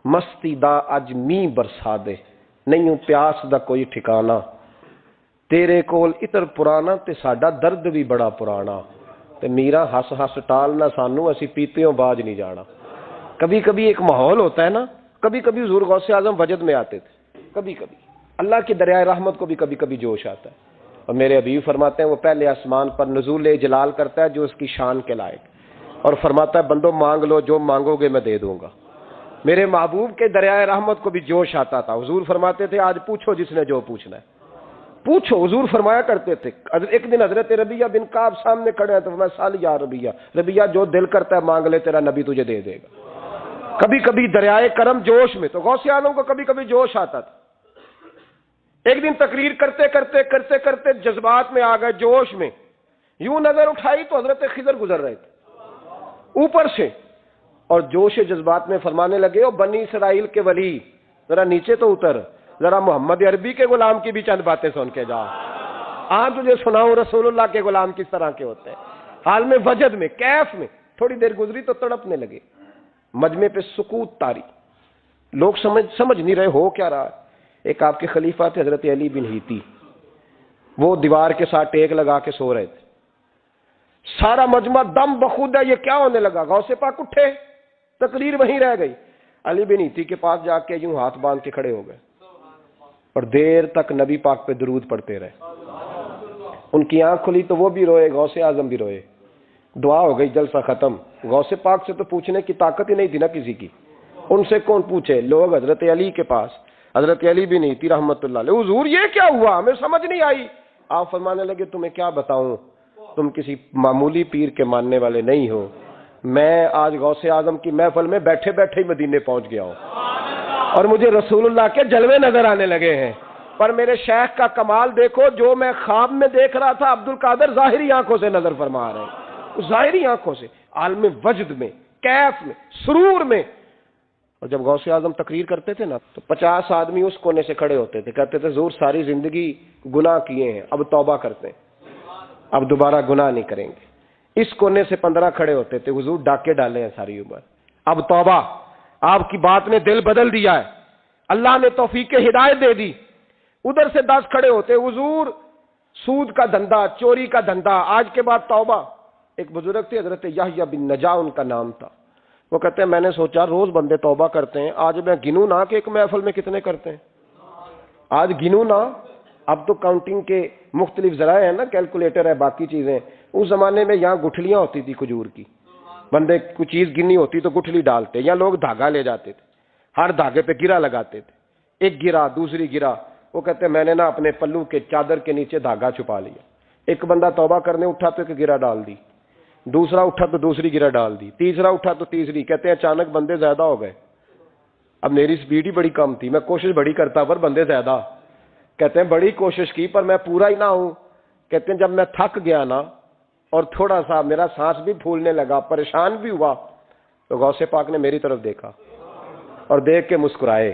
مستی دا اج می برسا دے, نہیں پیاس دا کوئی ٹھکانا, تیرے کول اتر پرانا تے ساڈا درد بھی بڑا پرانا, تے میرا ہس ہس ٹالنا سانو, اسی پیتےوں باج نہیں جانا. کبھی کبھی ایک ماحول ہوتا ہے نا, کبھی کبھی حضور غوث اعظم وجد میں آتے تھے, کبھی کبھی اللہ کی دریائے رحمت کو بھی کبھی کبھی جوش آتا ہے. اور میرے حبیب فرماتے ہیں وہ پہلے آسمان پر نزول جلال کرتا ہے جو اس کی شان کے لائق, اور فرماتا ہے بندوں مانگ لو جو مانگو گے میں دے دوں گا. میرے محبوب کے دریائے رحمت کو بھی جوش آتا تھا. حضور فرماتے تھے آج پوچھو جس نے جو پوچھنا ہے پوچھو. حضور فرمایا کرتے تھے. ایک دن حضرت ربیہ بن کعب سامنے کھڑے ہیں تو میں سال یا ربیہ جو دل کرتا ہے مانگ لے, تیرا نبی تجھے دے دے گا. کبھی کبھی دریائے کرم جوش میں, تو غوث اعظم کو کبھی کبھی جوش آتا تھا. ایک دن تقریر کرتے کرتے کرتے کرتے جذبات میں آ گئے, جوش میں, یوں نظر اٹھائی تو حضرت خضر گزر رہے تھے اوپر سے, اور جوش جذبات میں فرمانے لگے او بنی اسرائیل کے ولی ذرا نیچے تو اتر, ذرا محمد عربی کے غلام کی بھی چند باتیں سن کے جا. تجھے سناؤں رسول اللہ کے غلام کس طرح کے ہوتے ہیں. حال میں وجد میں, کیف میں, تھوڑی دیر گزری تو تڑپنے لگے. مجمع پہ سکوت تاری, لوگ سمجھ نہیں رہے ہو کیا رہا. ایک آپ کے خلیفہ تھے حضرت علی بن ہیتی, وہ دیوار کے ساتھ ٹیک لگا کے سو رہے تھے. سارا مجمع دم بخود ہے, یہ کیا ہونے لگا. غوث پاک اٹھے, تقریر وہیں رہ گئی. علی بن ہیتی کے پاس جا کے یوں ہاتھ باندھ کے کھڑے ہو گئے, اور دیر تک نبی پاک پہ درود پڑھتے رہے. ان کی آنکھ کھلی تو وہ بھی روئے, غوث اعظم بھی روئے. دعا ہو گئی, جلسہ ختم. غوث پاک سے تو پوچھنے کی طاقت ہی نہیں تھی نا کسی کی, ان سے کون پوچھے. لوگ حضرت علی کے پاس, حضرت علی بھی نہیں تھی رحمت اللہ علیہ. حضور یہ کیا ہوا, ہمیں سمجھ نہیں آئی. آپ فرمانے لگے تمہیں کیا بتاؤں, تم کسی معمولی پیر کے ماننے والے نہیں ہو. میں آج غوث اعظم کی محفل میں بیٹھے بیٹھے ہی مدینے پہنچ گیا ہوں, اور مجھے رسول اللہ کے جلوے نظر آنے لگے ہیں. پر میرے شیخ کا کمال دیکھو، جو میں خواب میں دیکھ رہا تھا عبد القادر ظاہری آنکھوں سے نظر فرما رہے ہیں، ظاہری آنکھوں سے، عالم وجد میں، کیف میں، سرور میں۔ اور جب غوث اعظم تقریر کرتے تھے نا تو 50 آدمی اس کونے سے کھڑے ہوتے تھے، کہتے تھے حضور ساری زندگی گناہ کیے ہیں، اب توبہ کرتے ہیں، اب دوبارہ گناہ نہیں کریں گے۔ اس کونے سے 15 کھڑے ہوتے تھے، حضور ڈاکے ڈالے ہیں ساری عمر، اب توبہ، آپ کی بات نے دل بدل دیا ہے، اللہ نے توفیق ہدایت دے دی۔ ادھر سے 10 کھڑے ہوتے، حضور سود کا دھندا، چوری کا دھندا، آج کے بعد توبہ۔ ایک بزرگ تھے حضرت یحییٰ بن نجا ان کا نام تھا، وہ کہتے ہیں میں نے سوچا روز بندے توبہ کرتے ہیں، آج میں گنوں نہ کہ ایک محفل میں کتنے کرتے ہیں، آج گنوں نہ۔ اب تو کاؤنٹنگ کے مختلف ذرائع ہیں نا، کیلکولیٹر ہے، باقی چیزیں۔ اس زمانے میں یہاں گٹھلیاں ہوتی تھی کھجور کی، بندے کوئی چیز گننی ہوتی تو گٹھلی ڈالتے، یا لوگ دھاگا لے جاتے تھے، ہر دھاگے پہ گرا لگاتے تھے، ایک گرا دوسری گرا۔ وہ کہتے ہیں میں نے نا اپنے پلو کے چادر کے نیچے دھاگا چھپا لیا، ایک بندہ توبہ کرنے اٹھا تو ایک گرا ڈال دی، دوسرا اٹھا تو دوسری گرا ڈال دی، تیسرا اٹھا تو تیسری۔ کہتے ہیں اچانک بندے زیادہ ہو گئے، اب میری سپیڈ ہی بڑی کم تھی، میں کوشش بڑی کرتا پر بندے زیادہ۔ کہتے ہیں بڑی کوشش کی پر میں پورا ہی نہ ہوں۔ کہتے ہیں جب میں تھک گیا نا اور تھوڑا سا میرا سانس بھی پھولنے لگا، پریشان بھی ہوا، تو غوث پاک نے میری طرف دیکھا اور دیکھ کے مسکرائے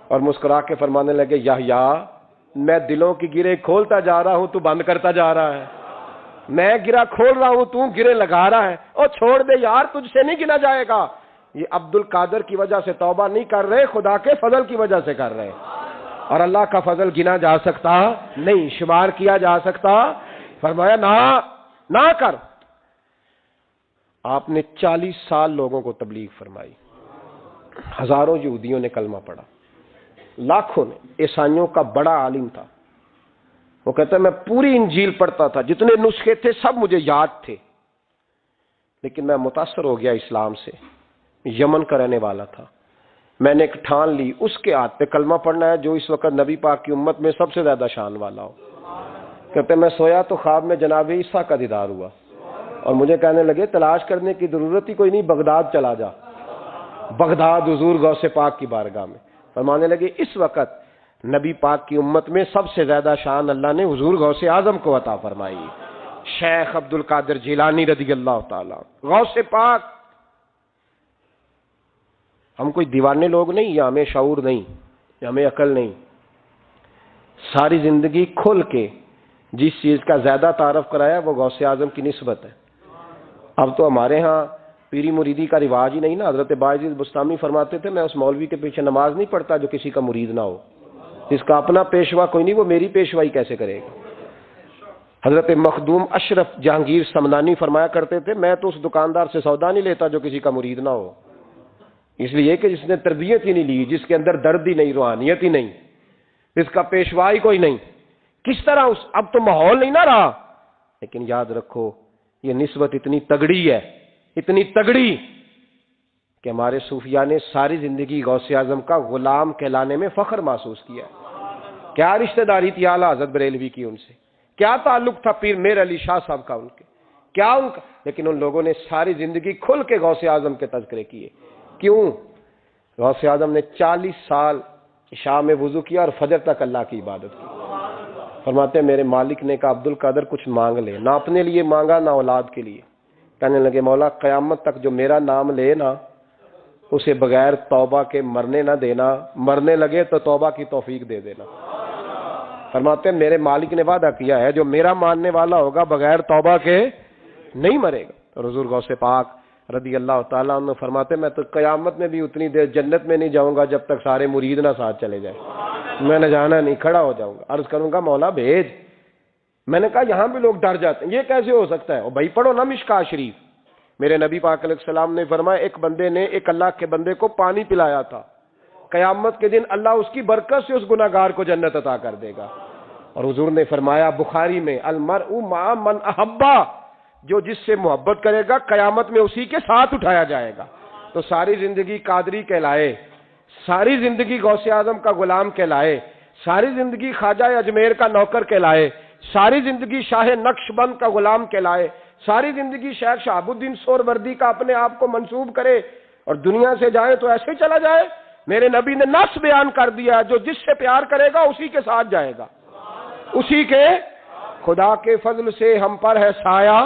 اور مسکرا کے فرمانے لگے یحییٰ میں دلوں کی گرے کھولتا جا رہا ہوں، تو بند کرتا جا رہا ہے، میں گرا کھول رہا ہوں، تو گرے لگا رہا ہے، اور چھوڑ دے یار، تجھ سے نہیں گنا جائے گا۔ یہ عبد القادر کی وجہ سے توبہ نہیں کر رہے، خدا کے فضل کی وجہ سے کر رہے، اور اللہ کا فضل گنا جا سکتا نہیں، شمار کیا جا سکتا۔ فرمایا نہ کر۔ آپ نے 40 سال لوگوں کو تبلیغ فرمائی، ہزاروں یہودیوں نے کلمہ پڑھا، لاکھوں نے۔ عیسائیوں کا بڑا عالم تھا، وہ کہتا ہے میں پوری انجیل پڑھتا تھا، جتنے نسخے تھے سب مجھے یاد تھے، لیکن میں متاثر ہو گیا اسلام سے۔ یمن کا رہنے والا تھا، میں نے ایک ٹھان لی اس کے ہاتھ پہ کلمہ پڑھنا ہے جو اس وقت نبی پاک کی امت میں سب سے زیادہ شان والا ہو۔ کہتے میں سویا تو خواب میں جناب عیسیٰ کا دیدار ہوا، اور مجھے کہنے لگے تلاش کرنے کی ضرورت ہی کوئی نہیں، بغداد چلا جا۔ بغداد حضور غوث پاک کی بارگاہ میں فرمانے لگے اس وقت نبی پاک کی امت میں سب سے زیادہ شان اللہ نے حضور غوث اعظم کو عطا فرمائی، شیخ عبد القادر جیلانی رضی اللہ تعالی غوث پاک۔ ہم کوئی دیوانے لوگ نہیں، یا ہمیں شعور نہیں، یا ہمیں عقل نہیں، ساری زندگی کھل کے جس چیز کا زیادہ تعارف کرایا وہ غوث اعظم کی نسبت ہے۔ اب تو ہمارے ہاں پیری مریدی کا رواج ہی نہیں نا۔ حضرت باعزید بستامی فرماتے تھے میں اس مولوی کے پیچھے نماز نہیں پڑھتا جو کسی کا مرید نہ ہو، جس کا اپنا پیشوا کوئی نہیں وہ میری پیشوائی کیسے کرے گا۔ حضرت مخدوم اشرف جہانگیر سمنانی فرمایا کرتے تھے میں تو اس دکاندار سے سودا نہیں لیتا جو کسی کا مرید نہ ہو، اس لیے کہ جس نے تربیت ہی نہیں لی، جس کے اندر درد ہی نہیں، روحانیت ہی نہیں، جس کا پیشوا ہی کوئی نہیں، کس طرح اب تو ماحول نہیں نہ رہا۔ لیکن یاد رکھو یہ نسبت اتنی تگڑی ہے، اتنی تگڑی کہ ہمارے صوفیاء نے ساری زندگی غوث اعظم کا غلام کہلانے میں فخر محسوس کیا ہے۔ کیا رشتہ داری تھی اعلیٰ حضرت بریلوی کی ان سے، کیا تعلق تھا پیر میر علی شاہ صاحب کا ان کے، کیا ان کا، لیکن ان لوگوں نے ساری زندگی کھل کے غوث اعظم کے تذکرے کیے۔ کیوں؟ غوث اعظم نے 40 سال عشاء میں وضو کیا اور فجر تک اللہ کی عبادت کی۔ فرماتے ہیں میرے مالک نے کہا عبد القادر کچھ مانگ لے، نہ اپنے لیے مانگا نہ اولاد کے لیے۔ کہنے لگے مولا قیامت تک جو میرا نام لے نا اسے بغیر توبہ کے مرنے نہ دینا، مرنے لگے تو توبہ کی توفیق دے دینا۔ فرماتے ہیں میرے مالک نے وعدہ کیا ہے جو میرا ماننے والا ہوگا بغیر توبہ کے نہیں مرے گا۔ تو حضور غوث پاک رضی اللہ تعالیٰ عنہ فرماتے میں تو قیامت میں بھی اتنی دیر جنت میں نہیں جاؤں گا جب تک سارے مرید نہ ساتھ چلے جائیں، میں نے جانا نہیں، کھڑا ہو جاؤں گا، عرض کروں گا مولا بھیج۔ میں نے کہا یہاں بھی لوگ ڈر جاتے ہیں، یہ کیسے ہو سکتا ہے؟ اور بھائی پڑھو نا مشکاہ شریف، میرے نبی پاک علیہ السلام نے فرمایا ایک بندے نے ایک اللہ کے بندے کو پانی پلایا تھا، قیامت کے دن اللہ اس کی برکت سے اس گناہگار کو جنت عطا کر دے گا۔ اور حضور نے فرمایا بخاری میں المرء مع من احبا، جو جس سے محبت کرے گا قیامت میں اسی کے ساتھ اٹھایا جائے گا۔ تو ساری زندگی قادری کہلائے، ساری زندگی غوث اعظم کا غلام کہلائے، ساری زندگی خواجہ اجمیر کا نوکر کہلائے، ساری زندگی شاہ نقش بند کا غلام کہلائے، ساری زندگی شیخ شہاب الدین سہروردی کا اپنے آپ کو منسوب کرے اور دنیا سے جائے تو ایسے چلا جائے؟ میرے نبی نے نص بیان کر دیا، جو جس سے پیار کرے گا اسی کے ساتھ جائے گا، اسی کے۔ خدا کے فضل سے ہم پر ہے سایہ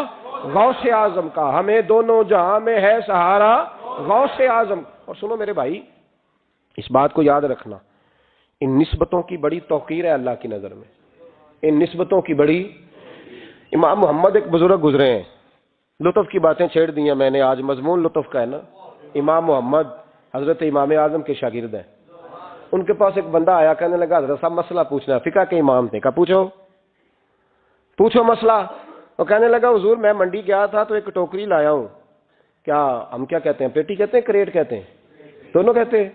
غوث اعظم کا، ہمیں دونوں جہاں میں ہے سہارا غوث اعظم۔ اور سنو میرے بھائی، اس بات کو یاد رکھنا، ان نسبتوں کی بڑی توقیر ہے اللہ کی نظر میں، ان نسبتوں کی بڑی۔ امام محمد ایک بزرگ گزرے ہیں، لطف کی باتیں چھیڑ دی ہیں میں نے، آج مضمون لطف کا ہے نا۔ امام محمد حضرت امام اعظم کے شاگرد ہیں۔ ان کے پاس ایک بندہ آیا، کہنے لگا حضرت صاحب مسئلہ پوچھنا ہے، فقہ کے امام تھے، کہا پوچھو مسئلہ۔ وہ کہنے لگا حضور میں منڈی گیا تھا تو ایک ٹوکری لایا ہوں، کیا ہم کیا کہتے ہیں، پیٹی کہتے ہیں کریٹ کہتے ہیں، دونوں کہتے ہیں؟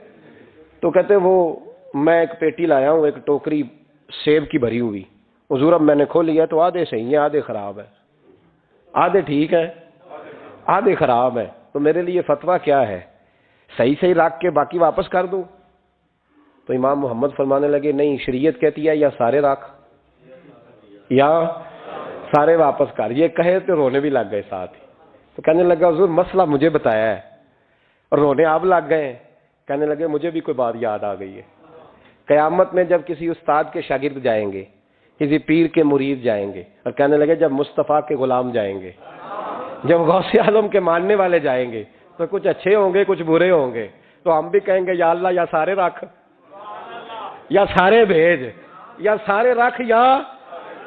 تو کہتے ہیں وہ میں ایک پیٹی لایا ہوں، ایک ٹوکری سیب کی بھری ہوئی، حضور اب میں نے کھول لیا تو آدھے صحیح ہیں آدھے خراب ہے، آدھے ٹھیک ہے آدھے خراب ہے، تو میرے لیے فتویٰ کیا ہے، صحیح رکھ کے باقی واپس کر دوں؟ تو امام محمد فرمانے لگے نہیں، شریعت کہتی ہے یا سارے رکھ یا سارے واپس کر۔ یہ کہے تو رونے بھی لگ گئے ساتھ ہی۔ تو کہنے لگا حضور مسئلہ مجھے بتایا ہے، اور رونے آپ لگ گئے۔ کہنے لگے مجھے بھی کوئی بات یاد آ گئی ہے، قیامت میں جب کسی استاد کے شاگرد جائیں گے، کسی پیر کے مرید جائیں گے، اور کہنے لگے جب مصطفیٰ کے غلام جائیں گے، جب غوث اعظم کے ماننے والے جائیں گے، تو کچھ اچھے ہوں گے کچھ برے ہوں گے، تو ہم بھی کہیں گے یا اللہ یا سارے رکھ یا سارے بھیج یا سارے رکھ یا۔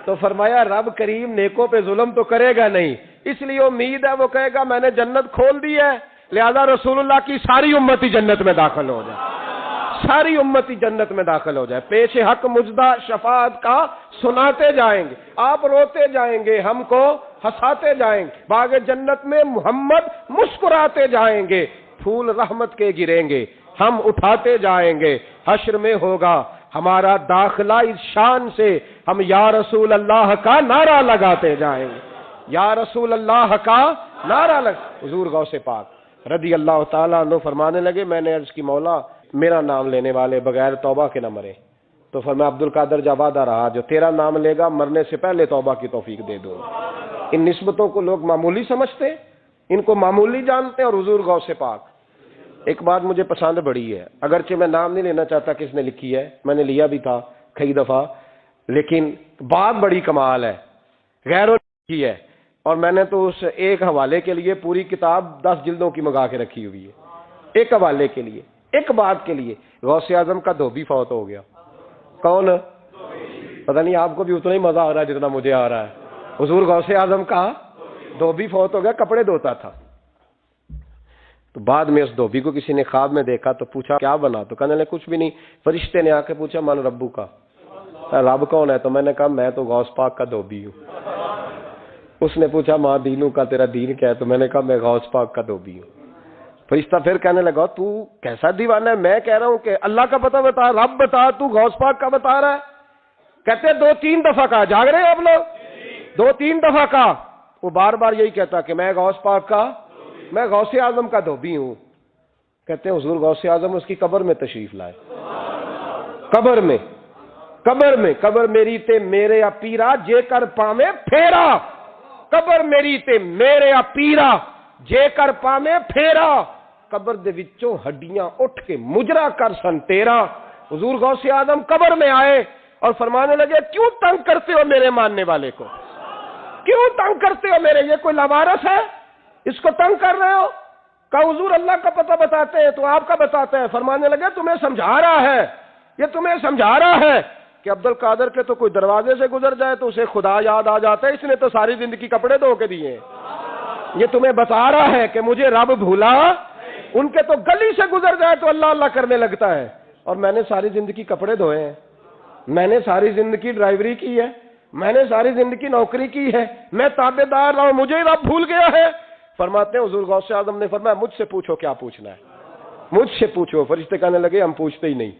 تو فرمایا رب کریم نیکوں پہ ظلم تو کرے گا نہیں، اس لیے امید ہے وہ کہے گا میں نے جنت کھول دی ہے، لہذا رسول اللہ کی ساری امتی جنت میں داخل ہو جائے، ساری امتی جنت میں داخل ہو جائے۔ پیش حق مجدہ شفاعت کا سناتے جائیں گے، آپ روتے جائیں گے، ہم کو ہنساتے جائیں گے، باغ جنت میں محمد مسکراتے جائیں گے، پھول رحمت کے گریں گے، ہم اٹھاتے جائیں گے، حشر میں ہوگا ہمارا داخلہ اس شان سے، ہم یا رسول اللہ کا نعرہ لگاتے جائیں گے، یا رسول اللہ کا نعرہ حضور غوث پاک رضی اللہ تعالیٰ عنہ فرمانے لگے، میں نے عرض کی مولا میرا نام لینے والے بغیر توبہ کے نہ مرے، تو فرمایا عبد القادر جب وعدہ رہا جو تیرا نام لے گا مرنے سے پہلے توبہ کی توفیق دے دوں۔ ان نسبتوں کو لوگ معمولی سمجھتے ہیں، ان کو معمولی جانتے ہیں، اور حضور غوث پاک۔ ایک بات مجھے پسند بڑی ہے، اگرچہ میں نام نہیں لینا چاہتا کس نے لکھی ہے، میں نے لیا بھی تھا کئی دفعہ، لیکن بات بڑی کمال ہے، غیروں نے لکھی ہے، اور میں نے تو اس ایک حوالے کے لیے پوری کتاب 10 جلدوں کی منگا کے رکھی ہوئی ہے، ایک حوالے کے لیے، ایک بات کے لیے۔ غوث اعظم کا دھوبی فوت ہو گیا، کون؟ پتہ نہیں آپ کو بھی اتنا ہی مزہ آ رہا ہے جتنا مجھے آ رہا ہے۔ حضور غوث اعظم کا دھوبی فوت ہو گیا، کپڑے دھوتا تھا، تو بعد میں اس دھوبی کو کسی نے خواب میں دیکھا تو پوچھا کیا بنا، تو کہنے لگے کچھ بھی نہیں، فرشتے نے آ کے پوچھا من ربو کا، رب کون ہے؟ تو میں نے کہا میں تو غوث پاک کا دھوبی ہوں۔ اس نے پوچھا ماں دینوں کا، تیرا دین کیا ہے؟ تو میں نے کہا میں غوث پاک کا دھوبی ہوں۔ فرشتہ پھر کہنے لگا تو کیسا دیوانہ ہے، میں کہہ رہا ہوں کہ اللہ کا پتہ بتا، رب بتا، تو غوث پاک کا بتا رہا ہے؟ کہتے 2-3 دفعہ کہا، جاگ رہے ہیں آپ لوگ؟ 2-3 دفعہ کہا، وہ بار بار یہی کہتا کہ میں غوث پاک کا، میں غوث اعظم کا دھوبی ہوں۔ کہتے ہیں حضور غوث اعظم اس کی قبر میں تشریف لائے، قبر میری تے میرے پیرا جے کر پامے پھیرا، قبر میری تے میرے پیرا جے کر پامے پھیرا، قبر دے وچوں ہڈیاں اٹھ کے مجرا کر سن تیرا۔ حضور غوث اعظم قبر میں آئے اور فرمانے لگے کیوں تنگ کرتے ہو میرے ماننے والے کو، کیوں تنگ کرتے ہو میرے، یہ کوئی لوارث ہے اس کو تنگ کر رہے ہو؟ کہا حضور اللہ کا پتہ بتاتے ہیں تو آپ کا بتاتے ہیں۔ فرمانے لگے تمہیں سمجھا رہا ہے، یہ تمہیں سمجھا رہا ہے کہ عبد القادر کے تو کوئی دروازے سے گزر جائے تو اسے خدا یاد آ جاتا ہے، اس نے تو ساری زندگی کپڑے دھو کے دیے ہیں۔ یہ تمہیں بتا رہا ہے کہ مجھے رب بھولا، ان کے تو گلی سے گزر جائے تو اللہ اللہ کرنے لگتا ہے، اور میں نے ساری زندگی کپڑے دھوئے ہیں، میں نے ساری زندگی ڈرائیوری کی ہے، میں نے ساری زندگی نوکری کی ہے، میں تابع دار رہا ہوں، مجھے رب بھول گیا ہے۔ فرماتے ہیں حضور غوث اعظم نے فرمایا مجھ سے پوچھو کیا پوچھنا ہے، مجھ سے پوچھو۔ فرشتے کہنے لگے ہم پوچھتے ہی نہیں،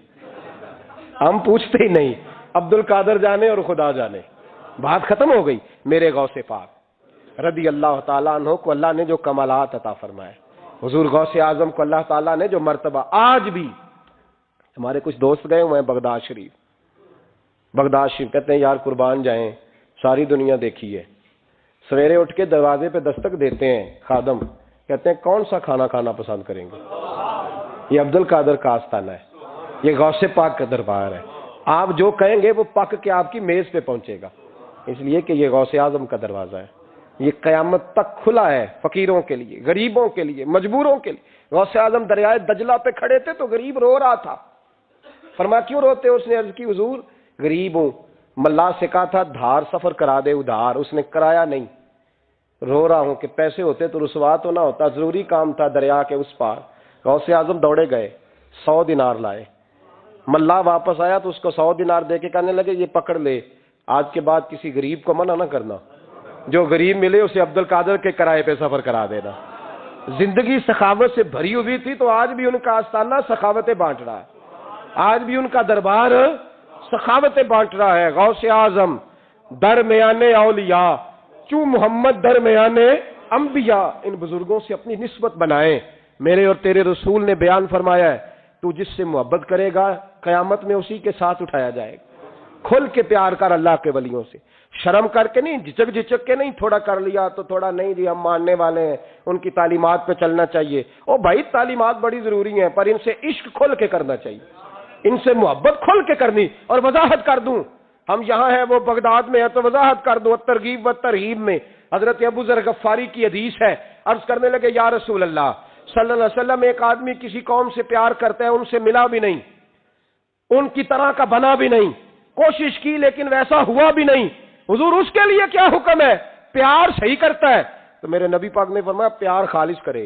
ہم پوچھتے ہی نہیں، عبد القادر جانے اور خدا جانے، بات ختم ہو گئی۔ میرے غوث پاک رضی اللہ تعالیٰ عنہ کو اللہ نے جو کمالات عطا فرمائے، حضور غوث اعظم کو اللہ تعالیٰ نے جو مرتبہ، آج بھی ہمارے کچھ دوست گئے ہوئے ہیں بغداد شریف، کہتے ہیں یار قربان جائیں، ساری دنیا دیکھی ہے، سویرے اٹھ کے دروازے پہ دستک دیتے ہیں خادم، کہتے ہیں کون سا کھانا کھانا پسند کریں گے، یہ عبد القادر کا آستانہ ہے، یہ غوث پاک کا دربار ہے، آپ جو کہیں گے وہ پک کے آپ کی میز پہ پہنچے گا، اس لیے کہ یہ غوث اعظم کا دروازہ ہے، یہ قیامت تک کھلا ہے، فقیروں کے لیے، غریبوں کے لیے، مجبوروں کے لیے۔ غوث اعظم دریائے دجلہ پہ کھڑے تھے تو غریب رو رہا تھا، فرمایا کیوں روتے ہو؟ اس نے عرض کی حضور غریب ہوں، ملا سے کہا تھا دھار سفر کرا دے ادھار، اس نے کرایا نہیں، رو رہا ہوں کہ پیسے ہوتے تو رسوا تو نہ ہوتا، ضروری کام تھا دریا کے اس پار۔ غوث اعظم دوڑے گئے، 100 دینار لائے، ملا واپس آیا تو اس کو 100 دینار دے کے کہنے لگے یہ پکڑ لے، آج کے بعد کسی غریب کو منع نہ کرنا، جو غریب ملے اسے عبد القادر کے کرائے پہ سفر کرا دینا۔ زندگی سخاوت سے بھری ہوئی تھی تو آج بھی ان کا آستانہ سخاوتیں بانٹ رہا ہے، آج بھی ان کا دربار سخاوتیں بانٹ رہا ہے۔ غوث اعظم درمیان اولیاء چوں محمد درمیان انبیاء، ان بزرگوں سے اپنی نسبت بنائیں۔ میرے اور تیرے رسول نے بیان فرمایا ہے تو جس سے محبت کرے گا قیامت میں اسی کے ساتھ اٹھایا جائے گا۔ کھل کے پیار کر اللہ کے ولیوں سے، شرم کر کے نہیں، جھجک کے نہیں، تھوڑا کر لیا تو تھوڑا نہیں، جی ہم ماننے والے ہیں، ان کی تعلیمات پہ چلنا چاہیے۔ او بھائی تعلیمات بڑی ضروری ہیں، پر ان سے عشق کھل کے کرنا چاہیے، ان سے محبت کھل کے کرنی۔ اور وضاحت کر دوں، ہم یہاں ہیں وہ بغداد میں ہیں تو وضاحت کر دوں، ترغیب و ترہیب میں حضرت ابو ذر غفاری کی حدیث ہے، عرض کرنے لگے یا رسول اللہ صلی اللہ علیہ وسلم، ایک آدمی کسی قوم سے پیار کرتا ہے، ان سے ملا بھی نہیں، ان کی طرح کا بنا بھی نہیں، کوشش کی لیکن ویسا ہوا بھی نہیں، حضور اس کے لیے کیا حکم ہے؟ پیار صحیح کرتا ہے تو میرے نبی پاک نے فرمایا پیار خالص کرے،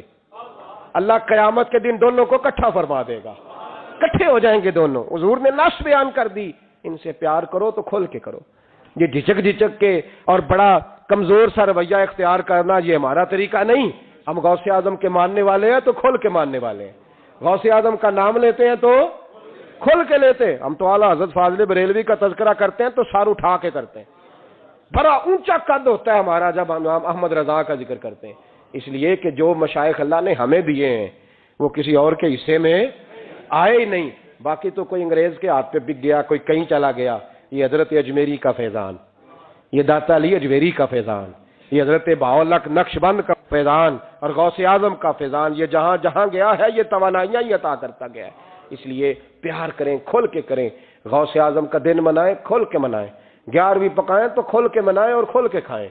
اللہ قیامت کے دن دونوں کو اکٹھا فرما دے گا، اکٹھے ہو جائیں گے دونوں۔ حضور نے نص بیان کر دی، ان سے پیار کرو تو کھل کے کرو، یہ جھجک کے اور بڑا کمزور سا رویہ اختیار کرنا یہ ہمارا طریقہ نہیں۔ ہم غوث اعظم کے ماننے والے ہیں تو کھل کے ماننے والے ہیں، غوث اعظم کا نام لیتے ہیں تو کھل کے لیتے ہیں۔ ہم تو اعلیٰ حضرت فاضل بریلوی کا تذکرہ کرتے ہیں تو سر اٹھا کے کرتے ہیں، بڑا اونچا قد ہوتا ہے ہمارا جب ہم احمد رضا کا ذکر کرتے ہیں، اس لیے کہ جو مشائخ اللہ نے ہمیں دیے ہیں وہ کسی اور کے حصے میں آئے ہی نہیں۔ باقی تو کوئی انگریز کے ہاتھ پہ بک گیا، کوئی کہیں چلا گیا، یہ حضرت اجمیری کا فیضان، یہ داتا علی اجمیری کا فیضان، یہ حضرت بہاءالحق نقشبند کا فیضان اور غوث اعظم کا فیضان، یہ جہاں جہاں گیا ہے یہ توانائیاں ہی عطا کرتا گیا ہے۔ اس لیے پیار کریں، کھل کے کریں، غوث اعظم کا دن منائیں، کھل کے منائیں، 11ویں پکائیں تو کھل کے منائیں اور کھل کے کھائیں،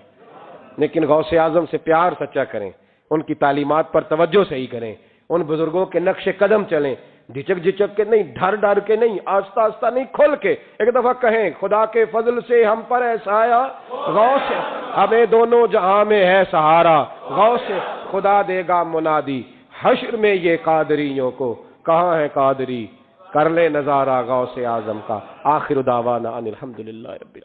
لیکن غوث اعظم سے پیار سچا کریں، ان کی تعلیمات پر توجہ صحیح کریں، ان بزرگوں کے نقش قدم چلیں، جھجک کے نہیں، ڈر کے نہیں، آہستہ آہستہ نہیں، کھل کے۔ ایک دفعہ کہیں خدا کے فضل سے ہم پر ہے سایہ غوث، ہمیں دونوں جہاں میں ہے سہارا، غوث خدا دے گا منادی حشر میں یہ قادریوں کو، کہاں ہے قادری کر لے نظارہ غوث اعظم کا۔ آخر دعوانا ان الحمدللہ رب العالمین۔